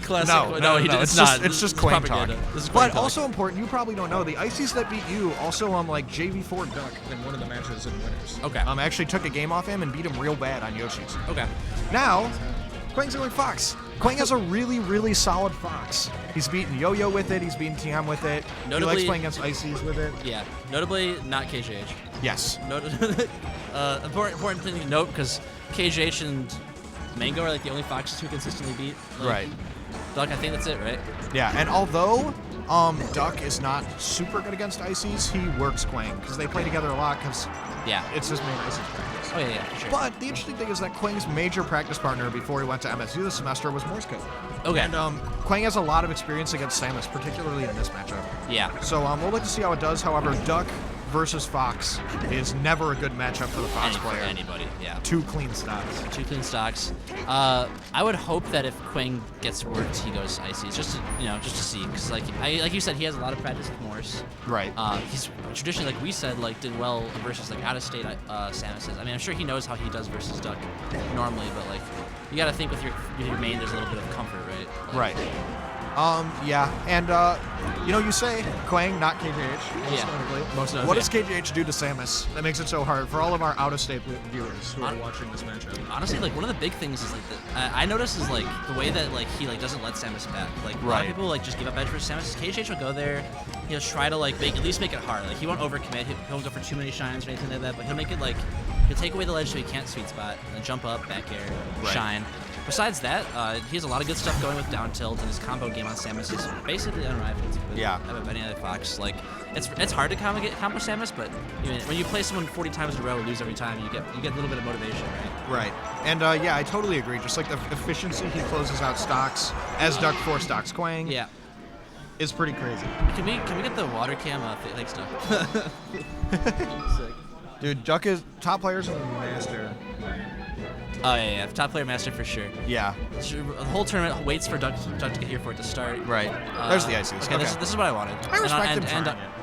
Classic. No, it's not. It's just Quang talk. But also important, you probably don't know, the Ices that beat you also like JV4 Duck in one of the matches in winners. Okay. Actually took a game off him and beat him real bad on Yoshi's. Okay. Now, Quang's going Fox. Quang has a really, really solid Fox. He's beaten Yo-Yo with it. He's beaten TM with it. He likes playing against Ices with it. Yeah. Notably, not KJH. Yes. Important thing to note, because KJH and Mango are like the only Foxes who consistently beat. Like, Right. Duck, I think that's it, right? Yeah, and although Duck is not super good against Ices, he works Quang because they play together a lot because it's his main Ices practice. Oh, yeah, for sure. But the interesting thing is that Quang's major practice partner before he went to MSU this semester was Morse code. Okay. And Quang has a lot of experience against Samus, particularly in this matchup. Yeah. So we'll look to see how it does. However, Duck versus Fox is never a good matchup for the Fox player. For anybody, yeah. Two clean stocks. Two clean stocks. I would hope that if Quang gets worked, he goes Ices, just to see, because like you said, he has a lot of practice with Morse. Right. He's traditionally, like we said, like did well versus like out-of-state Samuses. I mean, I'm sure he knows how he does versus Duck normally, but like you got to think with your main, there's a little bit of comfort, right? Right. Yeah, and you say Quang, not KJH. Most notably. What does KJH do to Samus that makes it so hard for all of our out-of-state viewers who are watching this matchup? Honestly, like one of the big things is like I notice is like the way that like he like doesn't let Samus back. Like a lot of people like just give up edge for Samus. KJH will go there. He'll try to like at least make it hard. Like he won't overcommit. He won't go for too many shines or anything like that. But he'll make it like he'll take away the ledge so he can't sweet spot and then jump up, back air, shine. Besides that, he has a lot of good stuff going with down tilt, and his combo game on Samus is basically unrivaled with any other Fox. Like it's hard to combo Samus, but when you play someone 40 times in a row and lose every time, you get a little bit of motivation, right? Right. And yeah, I totally agree. Just like the efficiency he closes out stocks as Duck 4 stocks Quang. Yeah. Is pretty crazy. Can we get the water cam? Thanks, Duck. Dude, Duck is top players in the Master. Oh yeah, top player master for sure. Yeah. The whole tournament waits for Duck to get here for it to start. Right. There's the Ices. Okay, this is what I wanted. I respect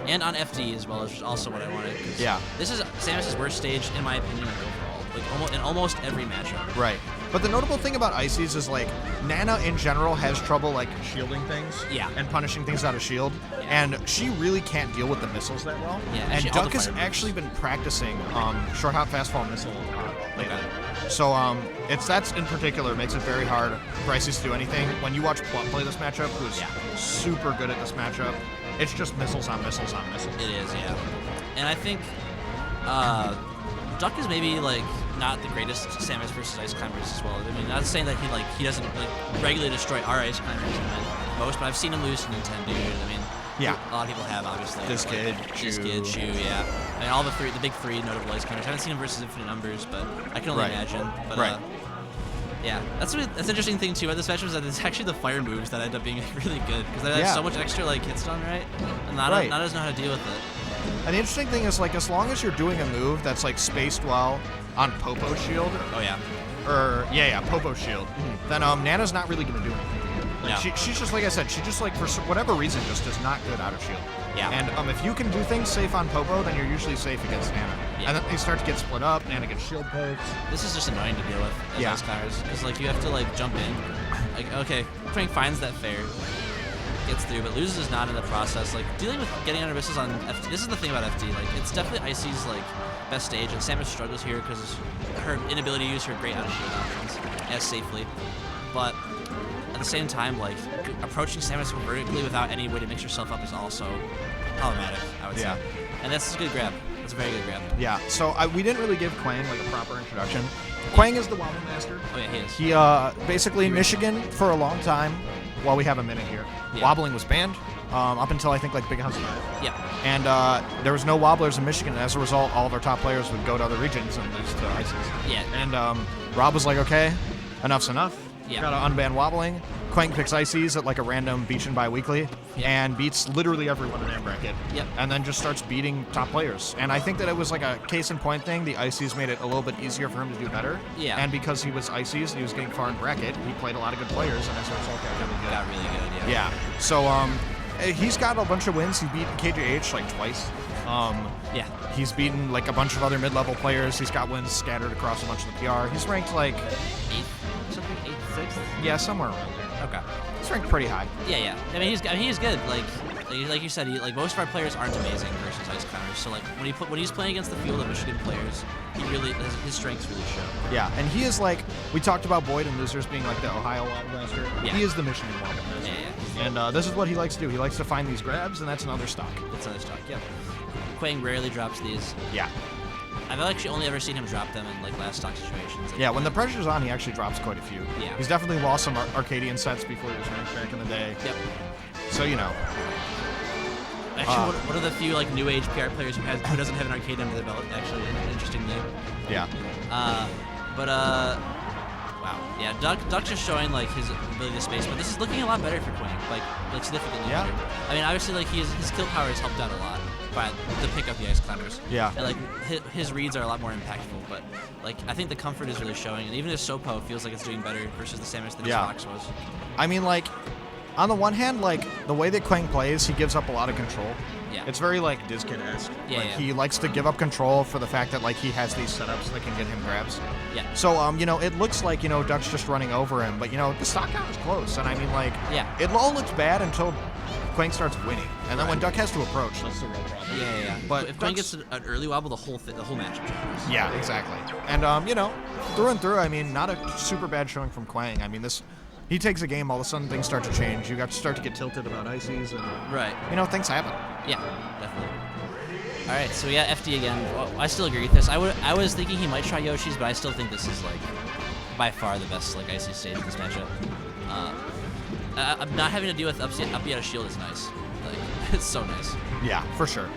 and on FD as well, is also what I wanted. Yeah. This is Samus' worst stage in my opinion overall. Like in almost every matchup. Right. But the notable thing about Ices is like Nana in general has trouble like shielding things. Yeah. And punishing things out of shield. Yeah. And she really can't deal with the missiles that well. Yeah. And Duck has actually been practicing short hop fast fall missile lately. Okay. So that's in particular makes it very hard for Ices to do anything. When you watch Plum play this matchup, who's super good at this matchup, it's just missiles on missiles on missiles. It is, yeah. And I think Duck is maybe like not the greatest Samus versus Ice Climbers as well. I mean, not saying that he doesn't like regularly destroy our Ice Climbers most, but I've seen him lose to Nintendo. I mean, a lot of people have obviously. This kid, Chu, yeah. I mean, all the big three notable Ice Climbers. I haven't seen him versus Infinite Numbers, but I can only imagine. But, yeah, that's an interesting thing too about this matchup is that it's actually the fire moves that end up being really good because they have so much extra like hit stun, right? And Nana doesn't know how to deal with it. And the interesting thing is like as long as you're doing a move that's like spaced well on Popo shield. Oh yeah. Or Popo shield. Then Nana's not really gonna do anything. Like, she's just like I said, she just like for whatever reason just is not good out of shield. Yeah. And if you can do things safe on Popo, then you're usually safe against Nana. Yeah. And then they start to get split up. Nana gets shield pokes. This is just annoying to deal with as Ice Climbers because like you have to like jump in. Like okay, Quang finds that fair, gets through, but loses his not in the process. Like dealing with getting under missiles on FD. This is the thing about FD. Like it's definitely Icy's like best stage, and Samus struggles here because her inability to use her great out of shield options as safely. But at the same time, like approaching Samus vertically without any way to mix yourself up is also problematic, I would say. And that's a good grab. That's a very good grab. Yeah. So we didn't really give Quang like a proper introduction. Quang is the wobbling master. Oh yeah, he is. He basically in Michigan for a long time. While we have a minute here, wobbling was banned up until I think like Big House 5. Yeah. And there was no wobblers in Michigan. And as a result, all of our top players would go to other regions and lose to Ices. Yeah. And Rob was like, okay, enough's enough. Yeah. Gotta unban wobbling. Quang picks Ices at like a random Beach and bi-weekly and beats literally everyone in that bracket. Yep. And then just starts beating top players. And I think that it was like a case in point thing. The Ices made it a little bit easier for him to do better. Yeah. And because he was Ices and he was getting far in bracket, he played a lot of good players and as a result got really good. Yeah. So he's got a bunch of wins. He beat KJH like twice. He's beaten like a bunch of other mid-level players. He's got wins scattered across a bunch of the PR. He's ranked like something, 8th, 6th? Yeah, somewhere around there. Okay. He's ranked pretty high. Yeah. I mean, he's good. Like you said, like most of our players aren't amazing versus ice climbers. So like when he's playing against the field of Michigan players, his strengths really show. Yeah, and he is like, we talked about Boyd and Losers being like the Ohio Wild Master. Yeah. He is the Michigan Wild Master. Yeah. And this is what he likes to do. He likes to find these grabs, and that's another stock. That's another stock. Yep. Quang rarely drops these. Yeah. I've actually only ever seen him drop them in like last stock situations. Like, Yeah, when the pressure's on, he actually drops quite a few. Yeah. He's definitely lost some Arcadian sets before he was ranked back in the day. Yep. So, you know. Actually, what are the few like new age PR players who doesn't have an arcade under their belt? Actually, an interesting name. Yeah. Wow. Yeah, Duck's just showing like his ability to space, but this is looking a lot better for Quang. Like significantly better. I mean, obviously, like his kill power has helped out a lot by to pick up the ice climbers. Yeah. And like his reads are a lot more impactful, but like I think the comfort is really showing, and even his Sopo feels like it's doing better versus the Samus than his Fox was. I mean, like, on the one hand, like, the way that Quang plays, he gives up a lot of control. Yeah. It's very, like, Dizkid-esque. Yeah, like, yeah. he likes to give up control for the fact that, like, he has these setups that can get him grabs. Yeah. So, you know, it looks like, you know, Duck's just running over him, but, you know, the stock count is close. And, I mean, like, it all looks bad until Quang starts winning. And then when Duck has to approach, that's the real problem. Yeah. But if Quang gets an early wobble, the whole match changes. Yeah, exactly. And, you know, through and through, I mean, not a super bad showing from Quang. I mean, he takes a game, all of a sudden things start to change. You got to start to get tilted about ices, and you know, things happen. Yeah, definitely. All right, so we got FD again. Well, I still agree with this. I was thinking he might try Yoshi's, but I still think this is like by far the best like icy stage in this matchup. I'm not having to deal with up B out of shield is nice. Like it's so nice. Yeah, for sure.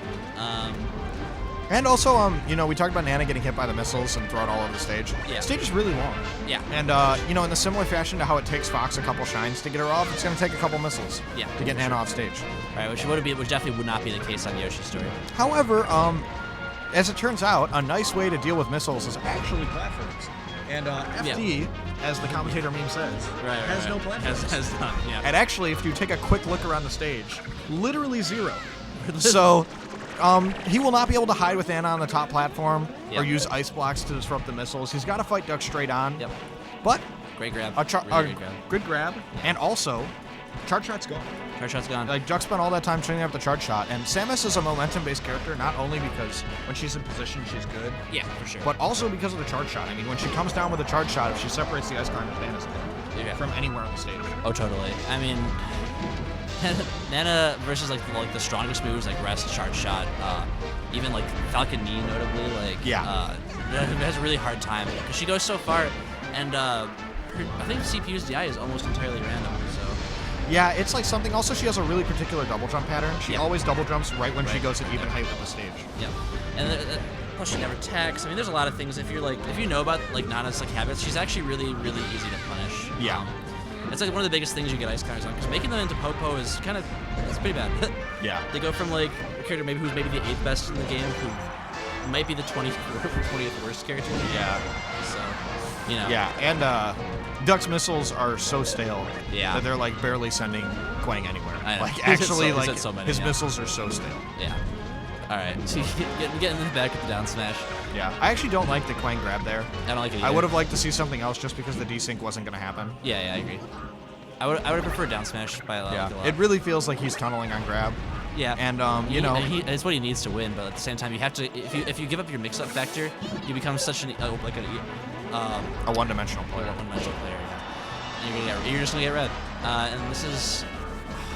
And also, you know, we talked about Nana getting hit by the missiles and thrown all over the stage. Yeah. The stage is really long. Yeah. And, you know, in the similar fashion to how it takes Fox a couple shines to get her off, it's going to take a couple missiles to get Nana off stage. All right, which definitely would not be the case on Yoshi's story. However, as it turns out, a nice way to deal with missiles is actually platforms. And FD, as the commentator meme says, has no platforms. Has none, yeah. And actually, if you take a quick look around the stage, literally zero. So... he will not be able to hide with Anna on the top platform or use ice blocks to disrupt the missiles. He's got to fight Duck straight on. Yep. But great grab. Good grab. And also, charge shot's gone. Charge shot's gone. Like Duck spent all that time training up the charge shot, and Samus is a momentum-based character not only because when she's in position she's good. Yeah, for sure. But also because of the charge shot. I mean, when she comes down with a charge shot, if she separates the ice climber, Nana's dead from anywhere on the stage. Oh, totally. I mean. Nana versus like the strongest moves like rest, charge shot, even like Falcon Knee notably, like has a really hard time because she goes so far, and I think CPU's DI is almost entirely random. So yeah, it's like something. Also, she has a really particular double jump pattern. She always double jumps right when she goes at even height on the stage. Yeah, and plus she never attacks. I mean, there's a lot of things. If you know about like Nana's like habits, she's actually really easy to punish. Yeah. It's like one of the biggest things you get ice climbers on, because making them into Popo is it's pretty bad. Yeah. They go from like a character who's maybe the 8th best in the game, who might be the 20th worst character in the game. Yeah. So, you know. Yeah, and Duck's missiles are so stale that they're like barely sending Quang anywhere. I know. Like actually, his many, missiles are so stale. Yeah. All right, so getting in the back with the down smash. Yeah, I actually don't like the Quang grab there. I don't like it either. I would have liked to see something else just because the desync wasn't going to happen. Yeah, I agree. I would have preferred down smash by a lot. Yeah, it really feels like he's tunneling on grab. Yeah, and you know, it's what he needs to win. But at the same time, you have to. If you give up your mix-up factor, you become such a one-dimensional player. One-dimensional player. Yeah. And you're just gonna get red. And this is.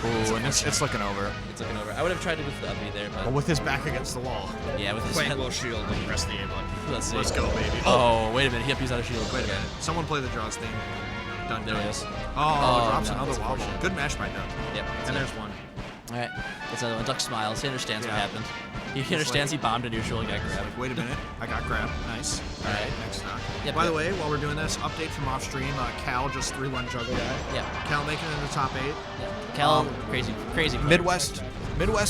Ooh, and it's looking over. It's looking over. I would have tried to go for the uppy there, but with his back against the wall. Yeah, with his Quang will shield and press the A button. Let's see. Let's go, baby. Oh, wait a minute. He uppies out of shield. Wait a minute. Someone play the Jaws theme. Done. There it is. Oh, drops another wobble. Good match by Duck. Yep. And there's one. All right. That's another one. Duck smiles. He understands what happened. He understands he bombed a neutral and got grabbed. Wait a minute. I got grabbed. Nice. All right. Next stock. By the way, while we're doing this, update from off stream. Cal just 3-1 juggle guy. Yeah. Cal making it in the top 8. Yeah. Cal, crazy. Midwest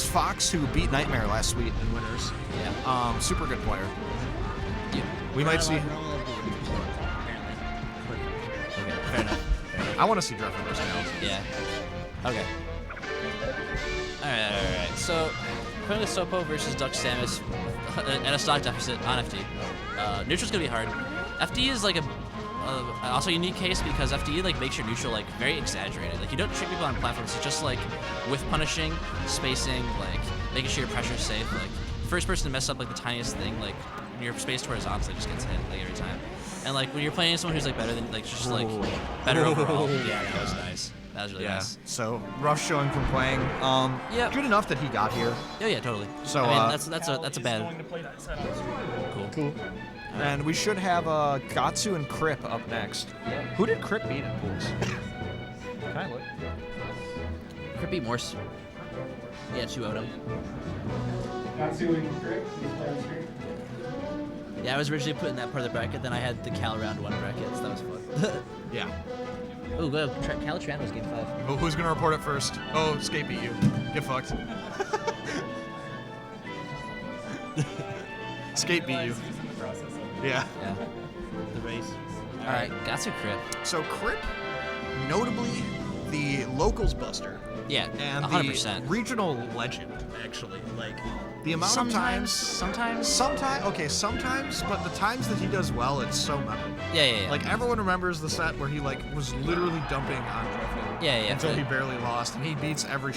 Fox, who beat Nightmare last week in winners. Yeah. Super good player. Yeah. We might see. Okay. Fair enough. I want to see Dreffen versus Cal. Yeah. Okay. All right. So, Quang Sopo versus Duck Samus at a stock deficit on FD. Neutral's gonna be hard. FD is like a also a unique case because FD like makes your neutral like very exaggerated. Like you don't treat people on platforms. It's just like with punishing, spacing, like making sure your pressure's safe. Like first person to mess up like the tiniest thing, like when you're spaced horizontally, just gets hit like every time. And like when you're playing someone who's like better than like just like better overall. Yeah, that was nice. That was really nice. So rough showing from Quang. Yeah. Good enough that he got here. Yeah, totally. So I mean, that's a bad. Cool. And we should have Gatsu and Crip up next. Yeah. Who did Crip beat in pools? Can I look? Could be Morse. Yeah, 2-0'd him. Gatsu and Crick, these players here. Yeah, I was originally put in that part of the bracket, then I had the Cal round 1 bracket, so that was fun. Yeah. Oh, good. Cal Tran was game 5. Oh, who's gonna report it first? Oh, Skate beat you. Get fucked. Skate beat you. Yeah. Yeah. The race. All right, Gatsu Crip. So Crip, notably the locals buster. Yeah, And 100%. the regional legend, actually. Like, the amount of times... Sometimes, but the times that he does well, it's so memorable. Yeah. Like, everyone remembers the set where he, like, was literally dumping on Jeffy Yeah. until he barely lost, and he beats every